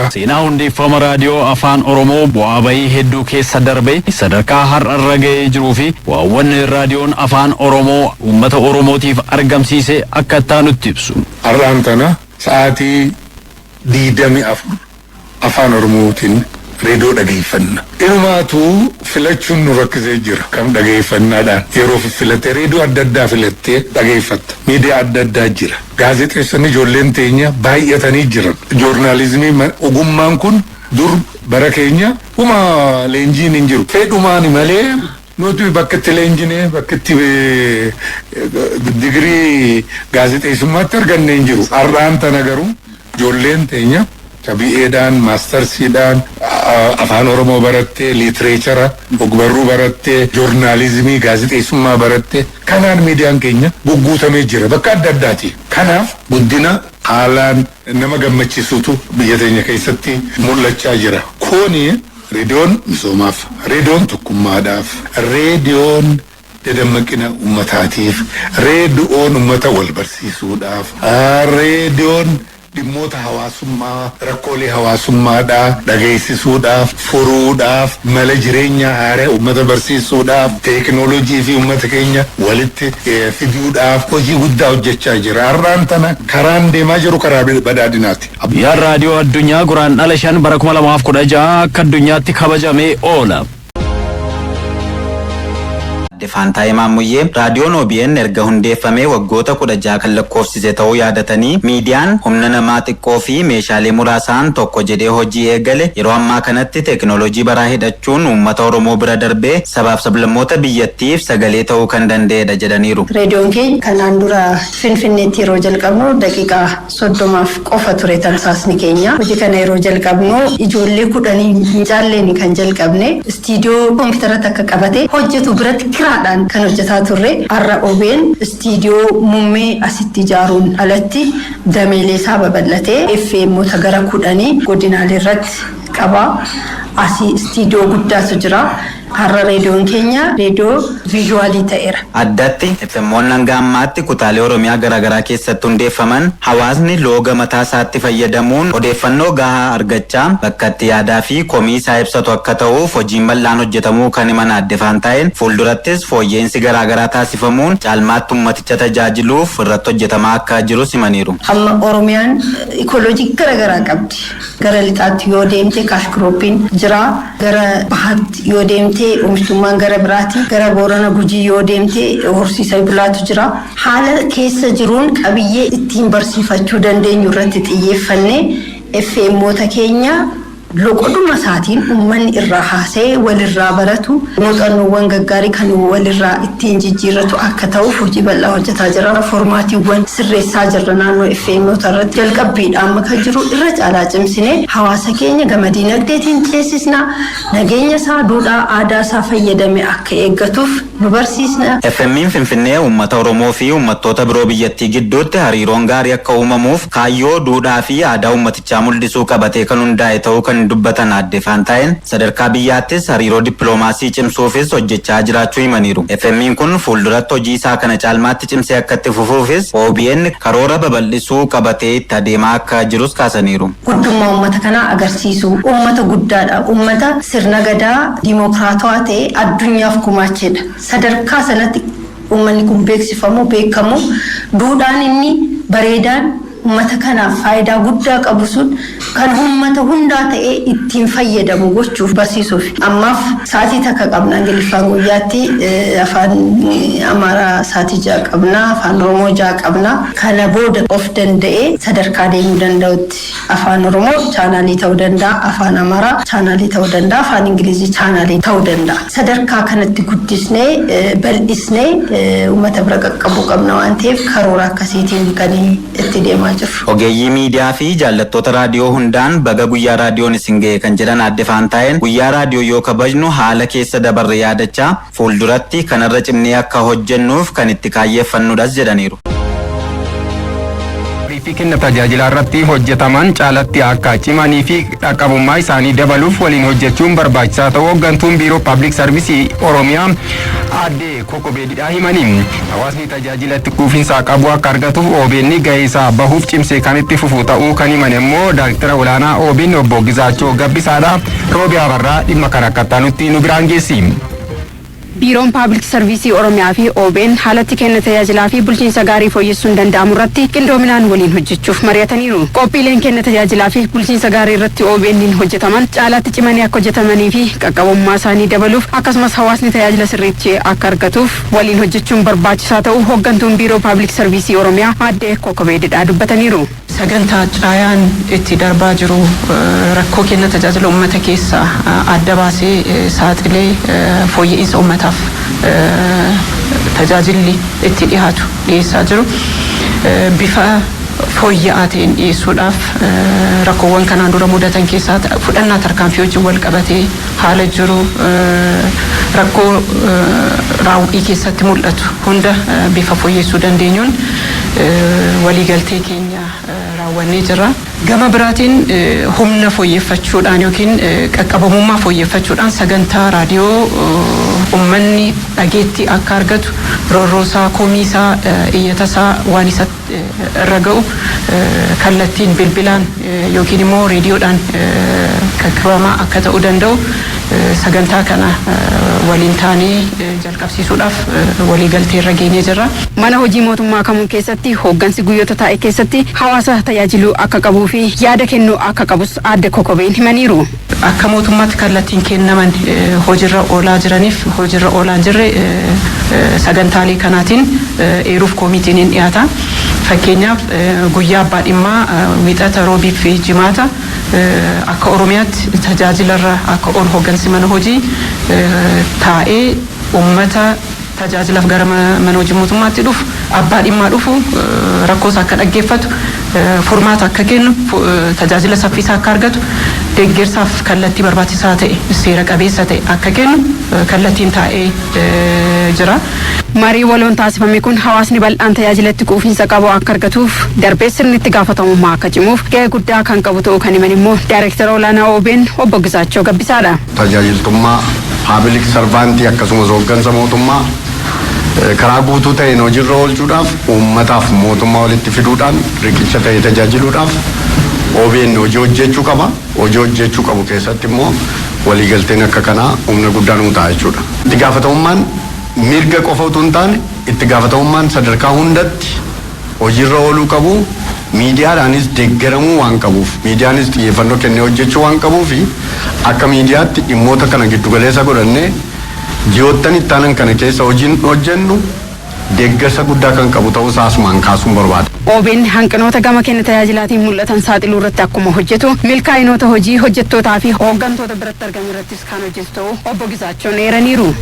jira. Seenaa hundeeffama raadiyoo afaan Oromoo bu'aa bahii hedduu keessa darbe sadarkaa har'arra ga'ee jiruu fi bu'aawwan raadiyoon afaan Oromoo uummata Oromootiif argamsiise akka taanutti ibsu. Har'aan tana sa'aatii 24 afaan Oromootiin reediyoo dhageeffanna. Ilmaatu filachuun nu rakkisee jira. Kam dhageeffannaadhaan yeroo filatte reediyoo adda addaa filattee dhageeffatta. Miidiyaa adda addaa jira. Gaazexeessonni ijoolleen teenya baay'atanii jiran. Joornaalizimii ogummaan kun dur bara keenya uma leenjiin hin jiru. Fedhumaan malee nuti bakka itti leenjinee bakka itti digirii gaazexeessummaatti arganne hin jiru. Har'aan tana garuu ijoolleen teenya Kabi'eedhaan, maastarsiidhaan, afaan Oromoo barattee, liitireechara, ogbarruu barattee, joornaalizimii, gaazexeessummaa barattee, kanaan miidiyaan keenya gugguutamee jira bakka adda addaati. Kanaaf guddina haalaan nama gammachiisutu biyya teenya keessatti mul'achaa jira. Kuni reediyoon misoomaaf, reediyoon tokkummaadhaaf, reediyoon dadammaqina uummataatiif, reediyoon uummata wal barsiisuudhaaf, reediyoon dhimmoota hawaasummaa rakkoolee hawaasummaadhaa dhageessisuudhaaf furuudhaaf mala jireenya haaraa uummata barsiisuudhaaf teekinooloojii fi uummata keenya walitti fiduudhaaf hojii guddaa hojjechaa jira. Har'aan tana karaan deemaa jiru karaa badhaadhinaati. Guyyaan raadiyoo addunyaa guraandhala 5 bara 2016 akka addunyaatti kabajamee oola. Faantaayee Maammuyyee raadiyoon OBN erga hundeeffamee waggoota 16 kan lakkoofsise ta'uu yaadatanii miidiyaan humna namaa xiqqoo fi meeshaalee muraasaan tokko jedhee hojii eegale yeroo ammaa kanatti teekinooloojii baraa hidhachuun uummata Oromoo bira darbee sabaaf sablammoota biyyattiif sagalee ta'uu kan danda'edha jedhaniiru. Reediyoon keenya kanaan dura Finfinneetti yeroo jalqabnu daqiiqaa 30 qofa ture tamsaasni keenya. Hojii kana yeroo jalqabnu ijoollee 10 jaalleen kan jalqabne istiidiyoo kompiitarratti akka qabate hojjetu biratti dhaan kan hojjetaa turre har'a OBN istiidiyoo muummee asitti ijaaruun alatti dameelee isaa babal'atee FM'oota gara 10 godinaalee irratti qaba. Asii istiidiyoo guddaatu jira. Har'a reediyoon keenya reediyoo viizuwaalii ta'eera. Addatti FM'oon hanga ammaatti kutaalee Oromiyaa garaagaraa keessatti hundeeffaman hawaasni looga mataa isaatti fayyadamuun odeeffannoo gahaa argachaa bakka itti yaadaa fi komii isaa ibsatu akka ta'uuf hojiin bal'aan hojjetamuu kan himan adde Faantaayeen fuuldurattis fooyyeensi garaagaraa taasifamuun caalmaatti ummaticha tajaajiluuf irratti hojjetamaa akka jirus himaniiru. Amma Oromiyaan ikoloojii garaagaraa qabdi. Gara lixaatti yoo deemte kaashkirooppiin jira. Gara bahaatti yoo deemte oomishtummaan gara biraati. Gara Boorana Gujii yoo deemte horsiisa bulaatu jira. Haala keessa jiruun qabiyyee ittiin barsiifachuu dandeenyu irratti xiyyeeffannee FM'oota keenya loqoduma isaatiin uummanni irraa haasee walirraa baratu muuxannoowwan gaggaarii kan walirraa ittiin jijjiirratu akka ta'uuf hojii bal'aa hojjetaa jira. Formaatiiwwan sirreessaa jirra naannoo FM'oota irratti jalqabbiidhaan amma kan jiru irra caalaa cimsinee hawaasa keenya gama dinagdeetiin ceesisna nageenya isaa duudhaa aadaa isaa fayyadame akka eeggatuuf nu barsiisna. FM'n Finfinnee uummata Oromoo fi uummattoota biroo biyyattii gidduutti hariiroon gaarii akka uumamuuf kaayyoo duudhaa fi aadaa uummatichaa mul'isuu qabatee kan hundaa'e ta'uu kan dubbatan adde Faantaayeen sadarkaa biyyaattis hariiroo dippiloomaasii cimsuufis hojjechaa jiraachuu himaniiru. FM'n kun fuulduratti hojii isaa kana caalmaatti cimsee akka itti fufuufis OBN karoora babal'isuu qabatee itti adeemaa akka jirus kaasaniiru. Guddummaa uummata kanaa agarsiisu uummata guddaadha. Uummata sirna gadaa diimokiraatawaa ta'e addunyaaf gumaachedha. Sadarkaa sanatti uummanni kun beeksifamu beekamu duudhaan inni bareedaan uummata kanaaf faayidaa guddaa qabu sun kan uummata hundaa ta'ee ittiin fayyadamu gochuuf barsiisuuf ammaaf sa'aatii takka qabna Ingiliffaan guyyaatti afaan Amaaraa sa'aatii 6 qabna afaan Oromoo 6 qabna kana booda of danda'ee sadarkaa deemuu danda'utti afaan Oromoo chaanaalii ta'uu danda'a afaan Amaaraa chaanaalii ta'uu danda'a afaan Ingilizii chaanaalii ta'uu danda'a sadarkaa kanatti guddisnee bal'isnee uummata bira qaqqabuu qabna waan ta'eef karoora akkasiitiin kan itti deemaa. Ogeeyyii miidiyaa fi jaallattoota raadiyoo hundaan baga guyyaa raadiyoon isin ga'e kan jedhan adde Faantaayeen guyyaa raadiyoo yoo kabajnu haala keessa dabarre yaadachaa fuulduratti kanarra cimnee akka hojjennuuf kan itti kaayyeeffannudhas jedhaniiru. fi kenna tajaajila irratti hojjetaman caalatti akka cimanii fi dhaqqabummaa isaanii dabaluuf waliin hojjechuun barbaachisaa ta'uu hooggantuun biiroo Public Service Oromiyaa Aadde Kokobeedidhaa himanii. Hawaasni tajaajila itti quufinsaa qabu akka argatuuf OBN gahee isaa bahuuf cimsee kan itti fufu ta'uu kan himan immoo Daayirektara olaanaa OBN obbo Gizaachoo Gabbisaadha. Roobi Abarraa dhimma kana akka nutti nu biraan geessi. Biiroon Public Service Oromiyaa fi OBN haalatti kenna tajaajilaa fi bulchiinsa gaarii fooyyessuun danda'amu irratti qindoominaan waliin hojjechuuf mari'ataniiru. Qophiileen kenna tajaajilaa fi bulchiinsa gaarii irratti OBN'n hojjetaman caalaatti cimanii akka hojjetamanii fi qaqqabummaa isaanii dabaluuf akkasumas hawaasni tajaajila sirriitti akka argatuuf waliin hojjechuun barbaachisaa ta'uu hooggantuun Biiroo Public Service Oromiyaa Aadde Kokobeedidhaa dubbataniiru. Sagantaa caayaan itti darbaa jiru rakkoo kenna tajaajila uummata keessa adda baasee saaxilee fooyya'insa uummataaf tajaajilli itti dhiyeessaa jiru bifa fooyya'aa ta'een dhiyeessuudhaaf rakkoowwan kanaan dura mudatan keessaa fudhannaa tarkaanfii wajjin wal qabatee haala jiru rakkoo raawwii keessatti mul'atu hunda bifa fooyyessuu dandeenyuun waliigaltee keenya raawwannee jirra. Gama biraatiin humna fooyyeffachuudhaan yookiin qaqqabamummaa fooyyeffachuudhaan sagantaa raadiyoo uummanni dhageettii akka argatu roorroosaa koomiisaa iyyatasaa waan isa irra ga'u kallattiin bilbilaan yookiin immoo reediyoodhaan qaqqabamaa akka ta'uu danda'u sagantaa kana waliin taanee jalqabsiisuudhaaf waliigaltee irra geenyee jirra. Mana hojii mootummaa kamuu keessatti hooggansi guyyoota taa'e keessatti hawaasa tajaajiluu akka qabuu fi yaada kennuu akka qabus Aadde Kokobeen himaniiru. Akka mootummaatti kallattiin kennaman hojiirra oolaa jiraniif hojiirra oolaa hin jirre sagantaalee kanaatiin eeruuf koomitiin hin dhiyaata. Fakkeenyaaf guyyaa abbaa dhimmaa wixata roobii fi jimaata akka Oromiyaatti tajaajilarra akka oolu hooggansi mana hojii taa'ee uummata tajaajilaaf gara mana hojii mootummaatti dhufu abbaa dhimmaa dhufu rakkoos akka dhaggeeffatu furmaata akka kennu tajaajila saffisaa akka argatu deeggarsaaf kallattii barbaachisaa ta'e seera qabeessa ta'e akka kennu kallattiin taa'ee jira. Marii waloon taasifame kun hawaasni bal'aan tajaajila itti quufinsa qabu akka argatuuf darbee sirni itti gaafatamummaa akka cimuuf gahee guddaa kan qabu ta'uu kan himan immoo Daayirektara olaanaa OBN obbo Gizaachoo Gabbisaadha. Tajaajiltummaa paabilik sarvaantii akkasumas hooggansa mootummaa karaa guutuu ta'een hojiirra oolchuudhaaf uummataaf mootummaa walitti fiduudhaan riqicha ta'e tajaajiluudhaaf OBN hojii hojjechuu qaba. Hojii hojjechuu qabu keessatti immoo waliigalteen akka kanaa humna guddaa nuu ta'a jechuudha. Itti gaafatamummaan mirga qofa utuu hin taane itti gaafatamummaan sadarkaa hundatti hojiirra ooluu qabu. Miidiyaadhaanis deeggaramuu waan qabuuf miidiyaanis xiyyeeffannoo kennee hojjechuu waan qabuuf akka miidiyaatti dhimmoota kana giddugaleessa godhannee ji'oottan itti aanan kana keessa hojiin hojjennu deeggarsa guddaa kan qabu ta'uu asumaan kaasuun barbaada. OBN hanqinoota gama kenna tajaajilaatiin mul'atan saaxiluu irratti akkuma hojjetu milkaa'inoota hojii hojjettootaa fi hooggantoota biratti argamu irrattis kan hojjetu ta'uu obbo Gizaachoon eeraniiru.